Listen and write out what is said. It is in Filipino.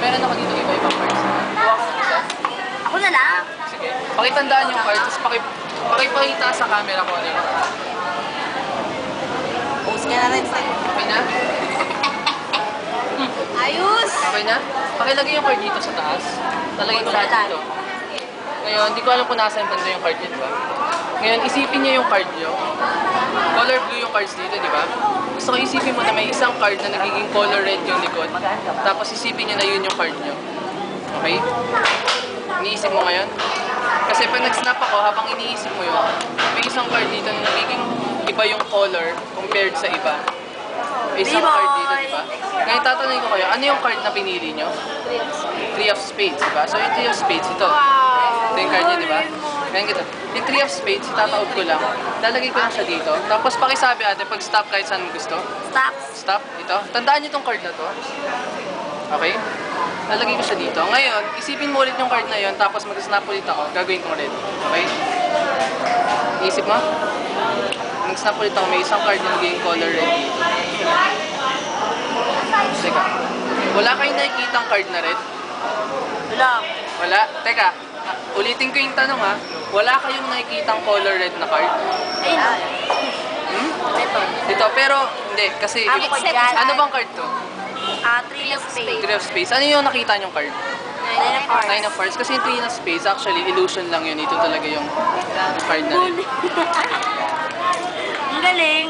meron ako dito iba-ibang cards. Kuha ka ng isa. Ako na lang. Sige. Pakitandaan yung cards, tapos pakipakita sa camera ko ano yung cards. Post ka na rin sa'yo. Okay na? Ayos! Okay na? Pakilagay yung card dito sa taas. Talagay ko lahat dito. Ngayon, di ko alam kung nasa yung banda yung card nyo, di ba? Ngayon, isipin niyo yung card nyo. Color blue yung cards dito, di ba? Gusto ko isipin mo na may isang card na nagiging color red yung likod. Tapos isipin niyo na yun yung card nyo. Okay? Iniisip mo ngayon? Kasi pag nag-snap ako, habang iniisip mo yun, may isang card dito na nagiging iba yung color compared sa iba. May isang card dito, di ba? Ngayon tatanungin ko kayo, ano yung card na pinili nyo? Three of Spades, di ba? So yung Three of Spades, ito. Ito yung card niya, di ba? Ngayon kita. Yung Three of Spades, itataob ko lang. Lalagay ko lang siya dito. Tapos pakisabi ate, pag stop kahit saan gusto. Stop. Stop, ito. Tandaan niyo tong card na to. Okay? Lalagay ko siya dito. Ngayon, isipin mo ulit yung card na yon, tapos mag-snap ulit ako. Gagawin kong red. Okay? Iisip mo? Mag-snap ulit ako. May isang card na naging color red dito. Teka. Wala kayong nakikita ang card na red? Wala. Wala? Teka. Ulitin ko yung tanong ha. Wala kayong nakikita ang color red na card? Ayun. Hmm? Ito. Ito. Pero, hindi. Kasi, ano bang card to? Three of Spades. Three of Spades. Ano yung nakita niyong card? Nine of Hearts. Nine of Hearts. Kasi yung Three of Spades, actually, illusion lang yun. Ito talaga yung card na red. Ang galing.